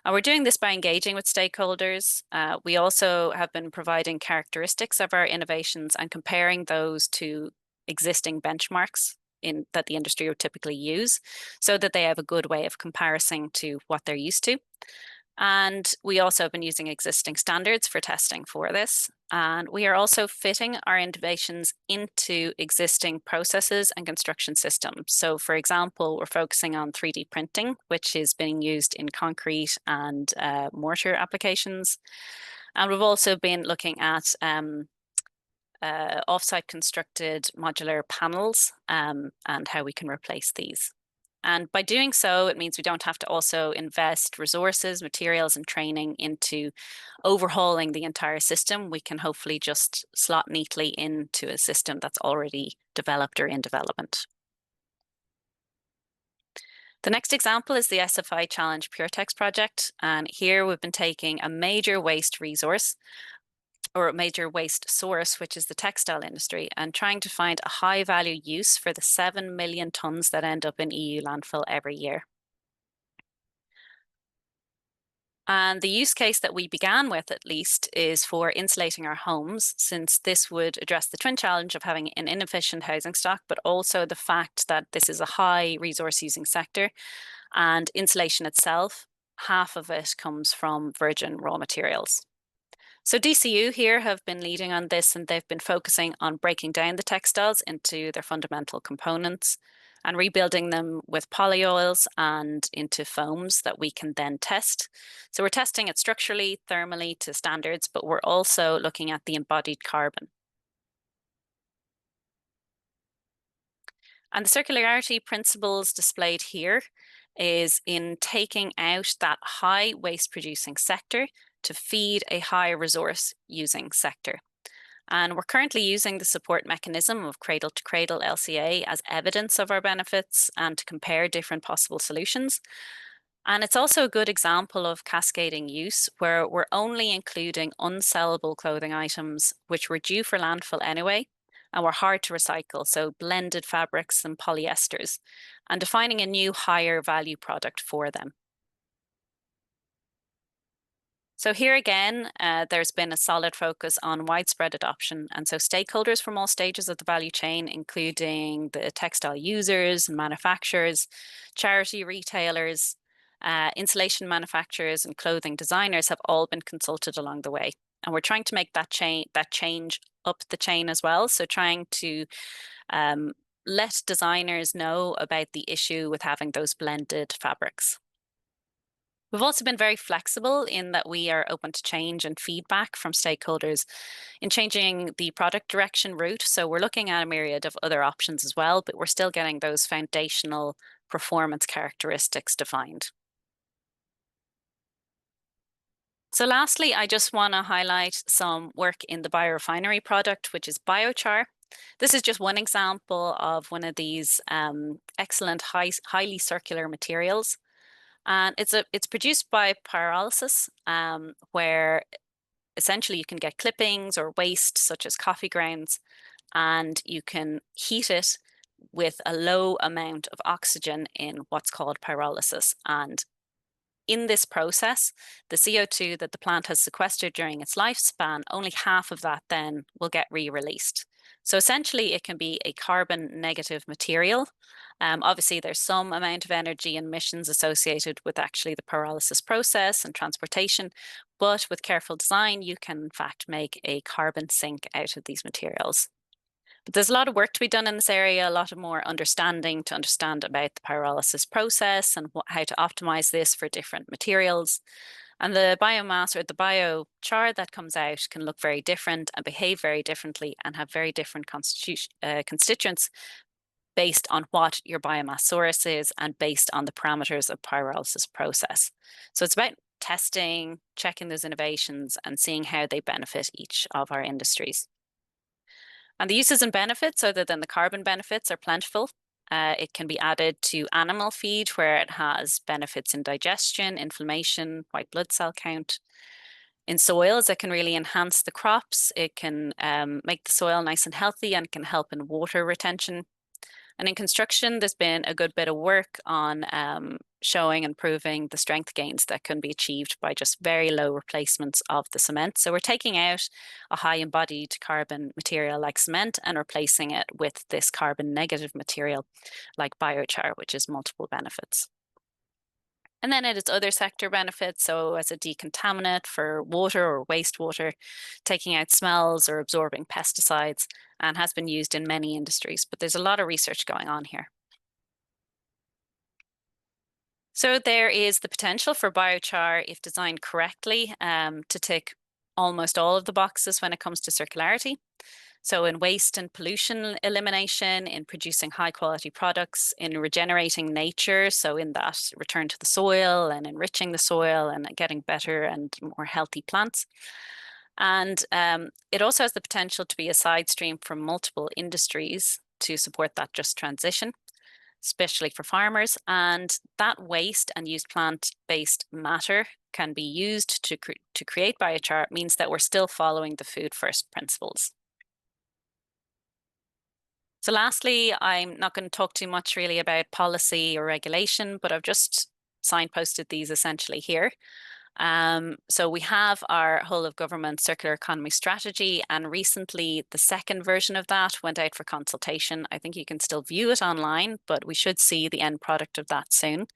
S2: And we're doing this by engaging with stakeholders. We also have been providing characteristics of our innovations and comparing those to existing benchmarks that the industry would typically use so that they have a good way of comparison to what they're used to. And we also have been using existing standards for testing for this. And we are also fitting our innovations into existing processes and construction systems. So for example, we're focusing on 3D printing, which is being used in concrete and mortar applications. And we've also been looking at offsite constructed modular panels and how we can replace these. And by doing so, it means we don't have to also invest resources, materials, and training into overhauling the entire system. We can hopefully just slot neatly into a system that's already developed or in development. The next example is the SFI Challenge PureTex project. And here we've been taking a major waste resource or a major waste source, which is the textile industry, and trying to find a high value use for the 7 million tons that end up in EU landfill every year. And the use case that we began with, at least, is for insulating our homes, since this would address the twin challenge of having an inefficient housing stock, but also the fact that this is a high resource using sector, and insulation itself, half of it comes from virgin raw materials. So DCU here have been leading on this, and they've been focusing on breaking down the textiles into their fundamental components and rebuilding them with polyols and into foams that we can then test. So we're testing it structurally, thermally to standards, but we're also looking at the embodied carbon. And the circularity principles displayed here is in taking out that high waste producing sector to feed a high resource using sector. And we're currently using the support mechanism of cradle to cradle LCA as evidence of our benefits and to compare different possible solutions. And it's also a good example of cascading use where we're only including unsellable clothing items which were due for landfill anyway and were hard to recycle, so blended fabrics and polyesters, and defining a new higher value product for them. So here again, there's been a solid focus on widespread adoption. And so stakeholders from all stages of the value chain, including the textile users and manufacturers, charity retailers, insulation manufacturers and clothing designers have all been consulted along the way. And we're trying to make that change up the chain as well. So trying to let designers know about the issue with having those blended fabrics. We've also been very flexible in that we are open to change and feedback from stakeholders in changing the product direction route. So we're looking at a myriad of other options as well, but we're still getting those foundational performance characteristics defined. So lastly, I just want to highlight some work in the biorefinery product, which is biochar. This is just one example of one of these excellent, highly circular materials. And it's produced by pyrolysis, where essentially you can get clippings or waste such as coffee grounds, and you can heat it with a low amount of oxygen in what's called pyrolysis. And in this process, the CO2 that the plant has sequestered during its lifespan, only half of that then will get re-released. So essentially, it can be a carbon negative material. Obviously, there's some amount of energy and emissions associated with actually the pyrolysis process and transportation, but with careful design, you can in fact make a carbon sink out of these materials. But there's a lot of work to be done in this area, a lot of more understanding to understand about the pyrolysis process and how to optimize this for different materials. And the biomass or the biochar that comes out can look very different and behave very differently and have very different constituents based on what your biomass source is and based on the parameters of pyrolysis process. So it's about testing, checking those innovations and seeing how they benefit each of our industries. And the uses and benefits, other than the carbon benefits, are plentiful. It can be added to animal feed where it has benefits in digestion, inflammation, white blood cell count. In soils, it can really enhance the crops. It can make the soil nice and healthy and can help in water retention. And in construction, there's been a good bit of work on showing and proving the strength gains that can be achieved by just very low replacements of the cement. So we're taking out a high embodied carbon material like cement and replacing it with this carbon negative material like biochar, which has multiple benefits. And then it has other sector benefits. So as a decontaminant for water or wastewater, taking out smells or absorbing pesticides, and has been used in many industries, but there's a lot of research going on here. So there is the potential for biochar, if designed correctly, to tick almost all of the boxes when it comes to circularity. So in waste and pollution elimination, in producing high quality products, in regenerating nature, so in that return to the soil and enriching the soil and getting better and more healthy plants. And it also has the potential to be a side stream from multiple industries to support that just transition, especially for farmers. And that waste and used plant-based matter can be used to create biochar. It means that we're still following the food first principles. So lastly, I'm not going to talk too much really about policy or regulation, but I've just signposted these essentially here. So we have our whole of government circular economy strategy, and recently the second version of that went out for consultation. I think you can still view it online, but we should see the end product of that soon.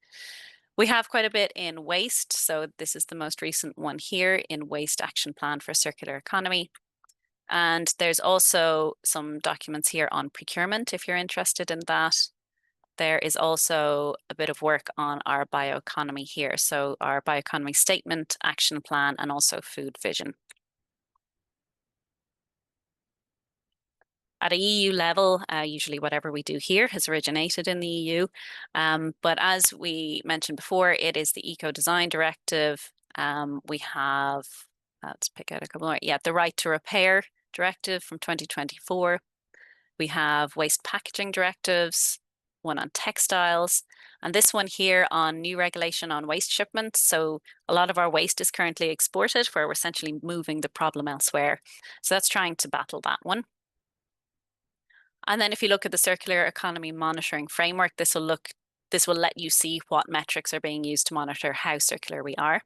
S2: We have quite a bit in waste. So this is the most recent one here in Waste Action Plan for Circular Economy. And there's also some documents here on procurement if you're interested in that. There is also a bit of work on our bioeconomy here. So our bioeconomy statement, action plan, and also food vision. At a EU level, usually whatever we do here has originated in the EU. But as we mentioned before, it is the Eco Design Directive. We have, let's pick out a couple more. Yeah, the Right to Repair Directive from 2024. We have waste packaging directives, one on textiles, and this one here on new regulation on waste shipments. So a lot of our waste is currently exported where we're essentially moving the problem elsewhere. So that's trying to battle that one. And then if you look at the circular economy monitoring framework, this will let you see what metrics are being used to monitor how circular we are.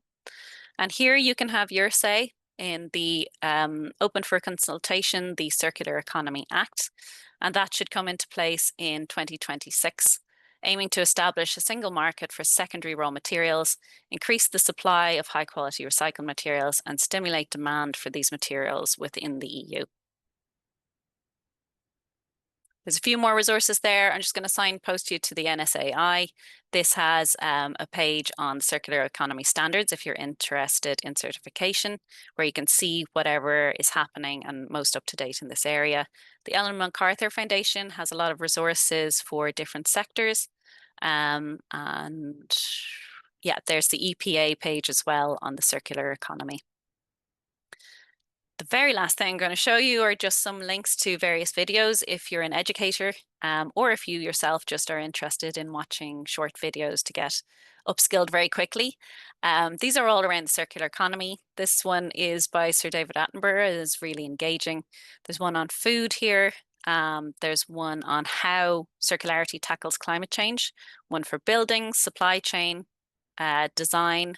S2: And here you can have your say in the open for consultation, the Circular Economy Act, and that should come into place in 2026, aiming to establish a single market for secondary raw materials, increase the supply of high quality recycled materials, and stimulate demand for these materials within the EU. There's a few more resources there. I'm just going to signpost you to the NSAI. This has a page on circular economy standards if you're interested in certification, where you can see whatever is happening and most up to date in this area. The Ellen MacArthur Foundation has a lot of resources for different sectors. And yeah, there's the EPA page as well on the circular economy. The very last thing I'm going to show you are just some links to various videos if you're an educator or if you yourself just are interested in watching short videos to get upskilled very quickly. These are all around the circular economy. This one is by Sir David Attenborough. It is really engaging. There's one on food here. There's one on how circularity tackles climate change, one for buildings, supply chain, design,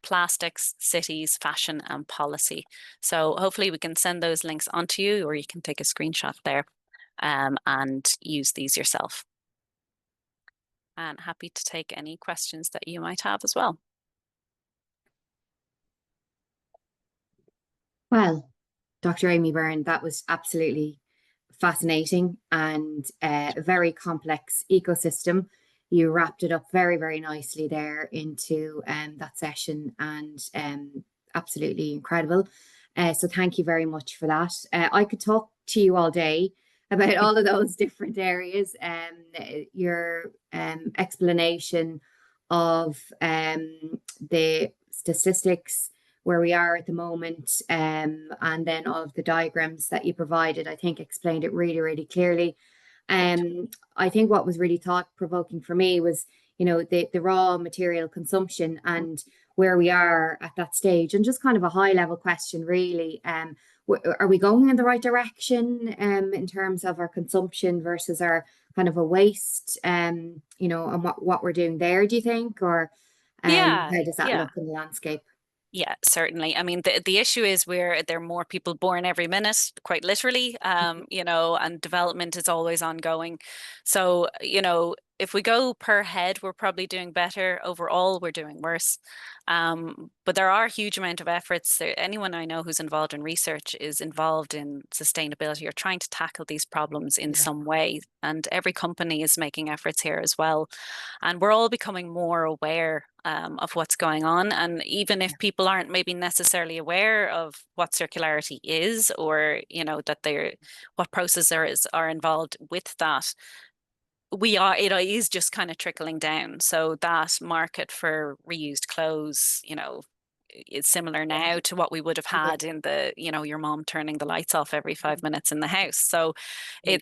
S2: plastics, cities, fashion, and policy. So hopefully we can send those links onto you, or you can take a screenshot there and use these yourself. And happy to take any questions that you might have as well.
S1: Well, Dr. Aimee Byrne, that was absolutely fascinating and a very complex ecosystem. You wrapped it up very, very nicely there into that session, and absolutely incredible. So thank you very much for that. I could talk to you all day about all of those different areas. Your explanation of the statistics where we are at the moment, and then all of the diagrams that you provided, I think explained it really, really clearly. I think what was really thought-provoking for me was, the raw material consumption and where we are at that stage, and just kind of a high-level question, really. Are we going in the right direction in terms of our consumption versus our kind of a waste, and what we're doing there, do you think? Or
S2: Yeah,
S1: how does that
S2: yeah.
S1: look in the landscape?
S2: Yeah, certainly. I mean, the issue is where there are more people born every minute, quite literally, and development is always ongoing. So, if we go per head, we're probably doing better. Overall, we're doing worse. But there are a huge amount of efforts. Anyone I know who's involved in research is involved in sustainability or trying to tackle these problems in
S1: Yeah,
S2: some way. And every company is making efforts here as well. And we're all becoming more aware of what's going on. And even if people aren't maybe necessarily aware of what circularity is, or that what processes are involved with that, it is just kind of trickling down. So that market for reused clothes, is similar now to what we would have
S1: yeah,
S2: had in your mom turning the lights off every 5 minutes in the house. So
S1: yeah,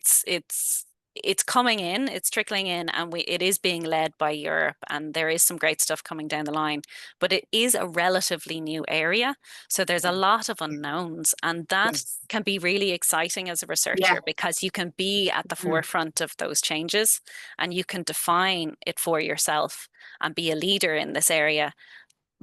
S2: it's coming in, it's trickling in, and it is being led by Europe, and there is some great stuff coming down the line, but it is a relatively new area. So there's a lot of unknowns, and that
S1: yes,
S2: can be really exciting as a
S1: yeah,
S2: researcher because you can be at the
S1: mm,
S2: forefront of those changes and you can define it for yourself and be a leader in this area.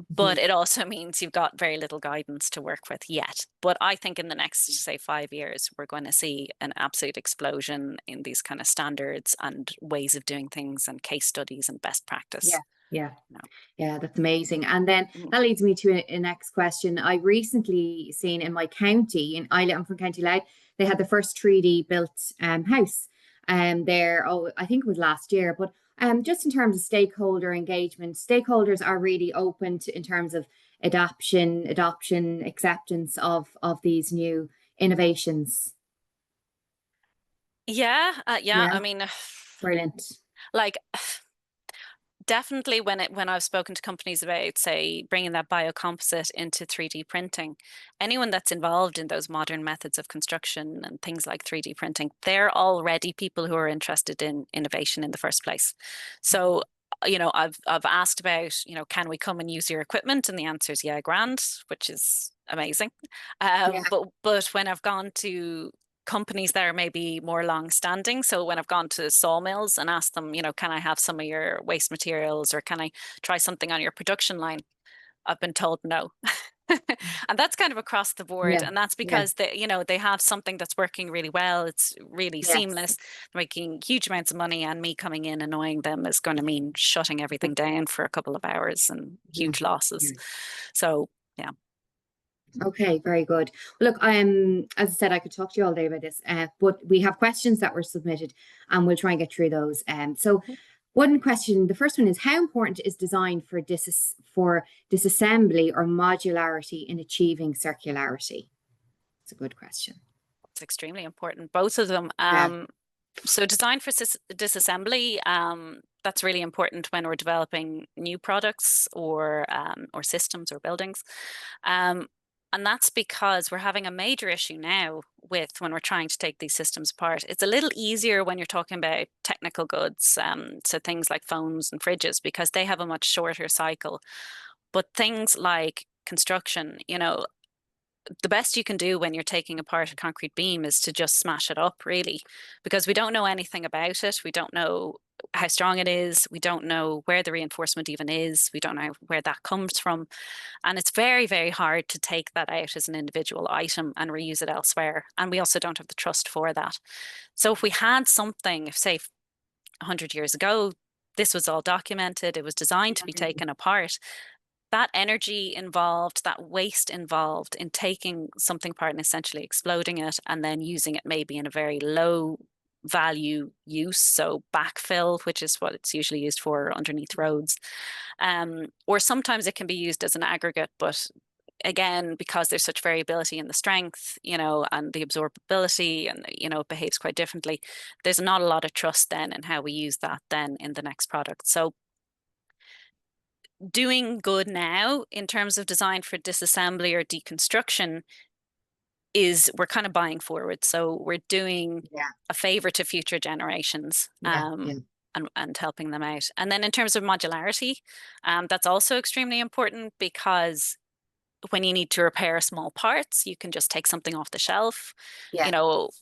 S2: But
S1: mhm,
S2: it also means you've got very little guidance to work with yet. But I think in the next, say, 5 years, we're going to see an absolute explosion in these kind of standards and ways of doing things and case studies and best
S1: yeah,
S2: practice.
S1: yeah.
S2: No.
S1: Yeah, that's amazing. And then
S2: Mhm.
S1: that leads me to a next question. I recently seen in my county, I'm from County Loud, they had the first 3D built house there. Oh, I think it was last year. But just in terms of stakeholder engagement, stakeholders are really open to in terms of adoption, acceptance of these new innovations.
S2: Yeah, yeah.
S1: Yeah,
S2: I mean,
S1: brilliant.
S2: like definitely when I've spoken to companies about, say, bringing that biocomposite into 3D printing, anyone that's involved in those modern methods of construction and things like 3D printing, they're already people who are interested in innovation in the first place. So, I've asked about, can we come and use your equipment? And the answer is yeah, grand, which is amazing.
S1: Yeah,
S2: But when I've gone to companies that are maybe more long standing. So when I've gone to sawmills and asked them, can I have some of your waste materials or can I try something on your production line? I've been told no. And that's kind of across the board.
S1: yeah,
S2: And that's
S1: yeah,
S2: because they have something that's working really well. It's really
S1: yes.
S2: seamless, making huge amounts of money, and me coming in annoying them is going to mean shutting everything down for a couple of hours and
S1: Yeah,
S2: huge losses.
S1: yeah.
S2: So yeah.
S1: Okay, very good. Look, as I said, I could talk to you all day about this, but we have questions that were submitted, and we'll try and get through those. So, one question, the first one is, how important is design for disassembly or modularity in achieving circularity? It's a good question.
S2: It's extremely important, both of them.
S1: Yeah,
S2: So design for disassembly, that's really important when we're developing new products or systems or buildings. Um, and that's because we're having a major issue now with when we're trying to take these systems apart. It's a little easier when you're talking about technical goods, so things like phones and fridges, because they have a much shorter cycle. But things like construction, the best you can do when you're taking apart a concrete beam is to just smash it up, really, because we don't know anything about it. We don't know how strong it is. We don't know where the reinforcement even is. We don't know where that comes from. And it's very, very hard to take that out as an individual item and reuse it elsewhere. And we also don't have the trust for that. So if we had something, say, 100 years ago, this was all documented, it was designed to be taken apart. that energy involved, that waste involved in taking something apart and essentially exploding it and then using it maybe in a very low value use, so backfill, which is what it's usually used for underneath roads. Or sometimes it can be used as an aggregate, but again, because there's such variability in the strength, and the absorbability, and it behaves quite differently, there's not a lot of trust then in how we use that then in the next product. So doing good now in terms of design for disassembly or deconstruction is we're kind of buying forward. So we're doing
S1: Yeah.
S2: a favor to future generations,
S1: Yeah. Yeah.
S2: and helping them out. And then in terms of modularity, that's also extremely important, because when you need to repair small parts, you can just take something off the shelf.
S1: Yeah.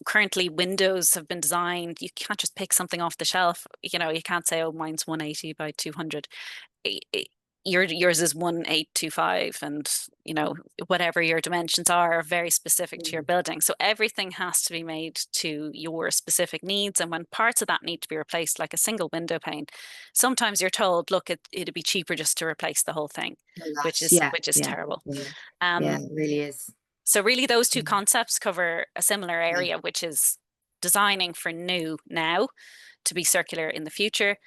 S2: Currently windows have been designed, you can't just pick something off the shelf. You can't say, oh, mine's 180 by 200. Yours is 1825, and whatever your dimensions are very specific to your
S1: Mm.
S2: building. So everything has to be made to your specific needs. And when parts of that need to be replaced, like a single window pane, sometimes you're told, look, it'd be cheaper just to replace the whole thing,
S1: A
S2: which
S1: lot.
S2: is
S1: Yeah.
S2: which is
S1: Yeah.
S2: terrible.
S1: Yeah. Yeah.
S2: Um,
S1: It really is.
S2: so really those two
S1: Mm.
S2: concepts cover a similar
S1: Yeah.
S2: area, which is designing for new now to be circular in the future,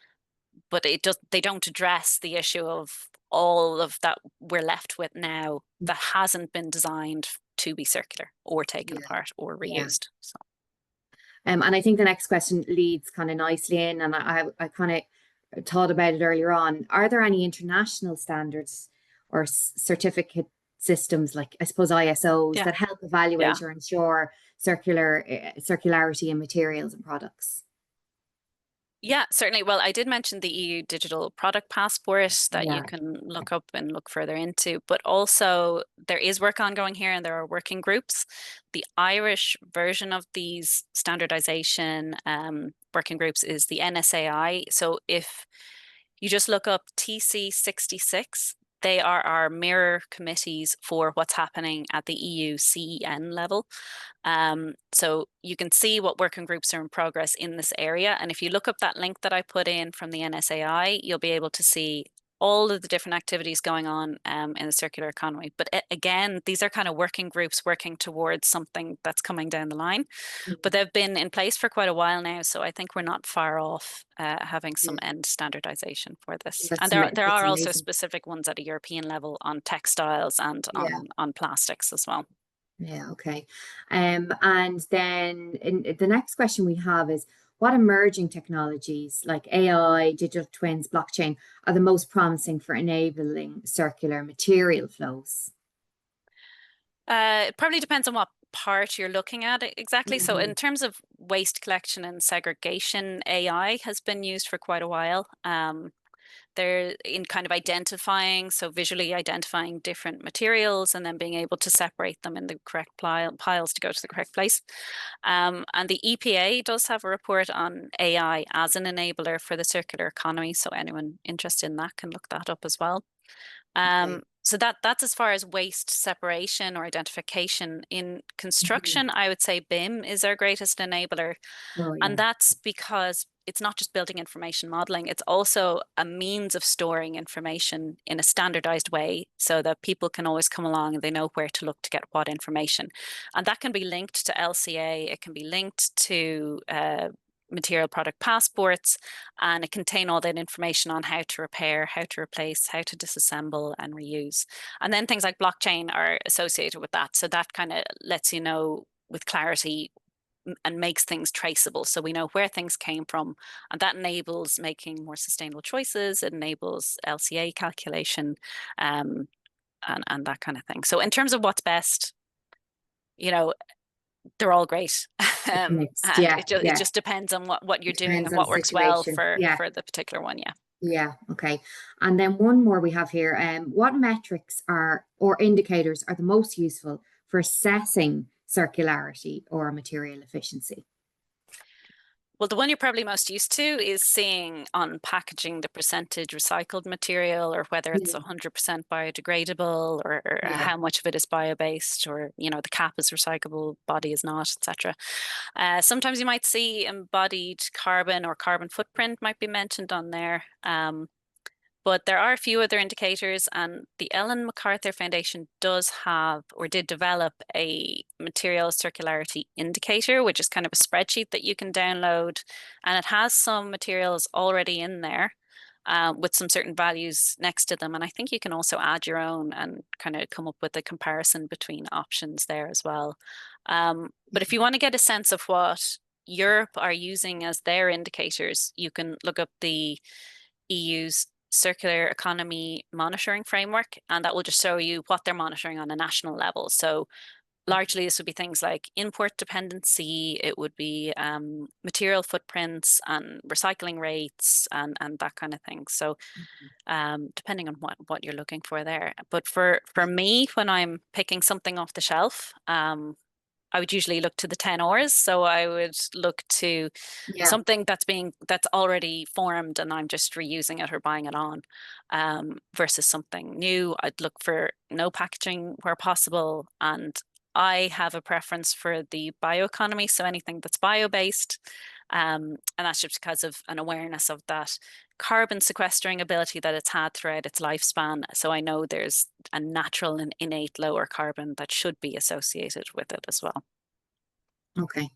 S2: but they don't address the issue of all of that we're left with now that hasn't been designed to be circular or taken
S1: Yeah.
S2: apart or
S1: Yeah.
S2: reused. So
S1: And I think the next question leads kind of nicely in, and I kind of thought about it earlier on. Are there any international standards or certificate systems, like I suppose ISOs,
S2: yeah,
S1: that help
S2: yeah.
S1: evaluate or ensure circularity in materials and products?
S2: Yeah, certainly. Well, I did mention the EU Digital Product Passport that you
S1: Yeah.
S2: can look up and look further into, but also there is work ongoing here and there are working groups. The Irish version of these standardization working groups is the NSAI. So if you just look up TC66, they are our mirror committees for what's happening at the EU CEN level. So you can see what working groups are in progress in this area. And if you look up that link that I put in from the NSAI, you'll be able to see all of the different activities going on in the circular economy. But again, these are kind of working groups working towards something that's coming down the line. But
S1: Mhm.
S2: they've been in place for quite a while now, so I think we're not far off having
S1: Yeah.
S2: some end standardization for this. And
S1: That's
S2: there
S1: that's
S2: are also
S1: amazing.
S2: specific ones at a European level on textiles and
S1: Yeah.
S2: on plastics as well.
S1: Yeah, okay. And then the next question we have is, what emerging technologies like AI, digital twins, blockchain are the most promising for enabling circular material flows?
S2: It probably depends on what part you're looking at exactly. So
S1: Hmm.
S2: in terms of waste collection and segregation, AI has been used for quite a while. They're in kind of identifying, so visually identifying different materials and then being able to separate them in the correct piles to go to the correct place. And the EPA does have a report on AI as an enabler for the circular economy. So anyone interested in that can look that up as well.
S1: Okay.
S2: So that's as far as waste separation or identification. In
S1: Mhm.
S2: construction, I would say BIM is our greatest enabler.
S1: Oh,
S2: And
S1: yeah.
S2: that's because it's not just building information modeling, it's also a means of storing information in a standardized way so that people can always come along and they know where to look to get what information. And that can be linked to LCA, it can be linked to material product passports, and it contain all that information on how to repair, how to replace, how to disassemble and reuse. And then things like blockchain are associated with that. So that kind of lets you know with clarity and makes things traceable. So we know where things came from, and that enables making more sustainable choices. It enables LCA calculation, um, and that kind of thing. So in terms of what's best, you know, they're all great.
S1: It's mixed.
S2: And
S1: Yeah,
S2: it
S1: yeah.
S2: just depends on what you're
S1: It
S2: doing
S1: depends
S2: and
S1: on the
S2: what works well
S1: situation.
S2: for
S1: Yeah,
S2: the particular one. Yeah.
S1: yeah. Okay. And then one more we have here. What metrics are or indicators are the most useful for assessing circularity or material efficiency?
S2: Well, the one you're probably most used to is seeing on packaging the percentage recycled material, or whether it's
S1: Mm.
S2: 100% biodegradable, or
S1: Yeah.
S2: how much of it is bio-based, or the cap is recyclable, body is not, etc. Sometimes you might see embodied carbon or carbon footprint might be mentioned on there. But there are a few other indicators, and the Ellen MacArthur Foundation does have or did develop a material circularity indicator, which is kind of a spreadsheet that you can download. And it has some materials already in there with some certain values next to them. And I think you can also add your own and kind of come up with a comparison between options there as well. But if you want to get a sense of what Europe are using as their indicators, you can look up the EU's circular economy monitoring framework, and that will just show you what they're monitoring on a national level. So largely this would be things like import dependency, it would be material footprints and recycling rates and that kind of thing. So depending on what you're looking for there. But for me, when I'm picking something off the shelf, I would usually look to the 10 Rs. So I would look to something that's already formed and I'm just reusing it or buying it on, versus something new. I'd look for no packaging where possible. And I have a preference for the bioeconomy, so anything that's bio-based. And that's just because of an awareness of that carbon sequestering ability that it's had throughout its lifespan. So I know there's a natural and innate lower carbon that should be associated with it as well.
S1: Okay.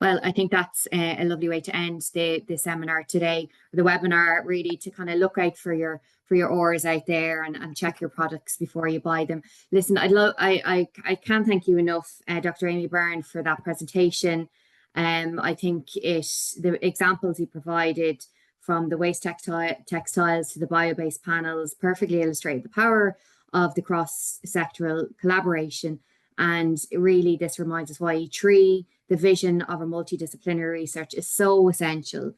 S1: Well, I think that's a lovely way to end the seminar today, the webinar, really, to kind of look out for your ores out there and check your products before you buy them. Listen, I can't thank you enough, Dr. Aimee Byrne, for that presentation. I think the examples you provided, from the waste textiles to the bio-based panels, perfectly illustrate the power of the cross-sectoral collaboration. And really, this reminds us why E3, the vision of a multidisciplinary research, is so essential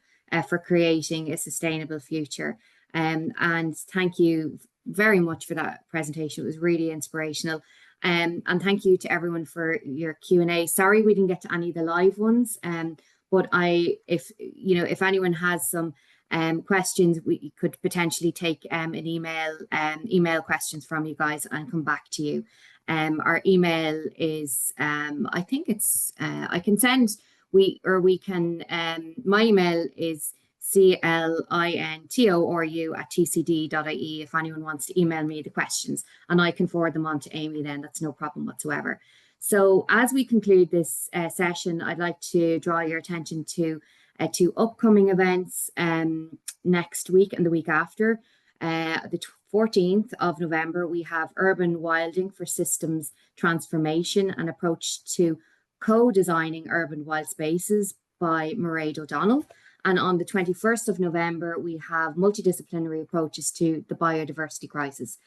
S1: for creating a sustainable future. And thank you very much for that presentation. It was really inspirational. And thank you to everyone for your Q&A. Sorry we didn't get to any of the live ones, but if anyone has some questions, we could potentially take an email questions from you guys and come back to you. Our email is, I think it's, I can send, my email is clintoru@tcd.ie if anyone wants to email me the questions, and I can forward them on to Aimee then. That's no problem whatsoever. So as we conclude this session, I'd like to draw your attention to two upcoming events next week and the week after. The 14th of November, we have Urban Wilding for Systems Transformation, an approach to co-designing urban wild spaces by Mairead O'Donnell. And on the 21st of November, we have multidisciplinary approaches to the biodiversity crisis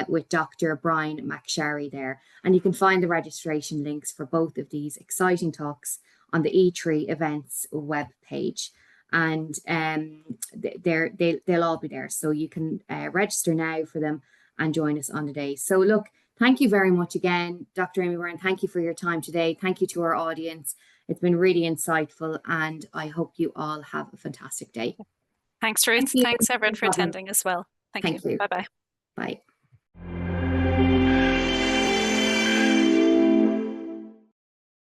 S1: with Dr. Brian McSherry there. And you can find the registration links for both of these exciting talks on the E3 events web page. And they'll all be there. So you can register now for them and join us on the day. So look, thank you very much again, Dr. Aimee Byrne. Thank you for your time today. Thank you to our audience. It's been really insightful, and I hope you all have a fantastic day.
S2: Thanks, Ruth. Thanks, everyone, for attending as well. Thank you. Bye-bye.
S1: Bye.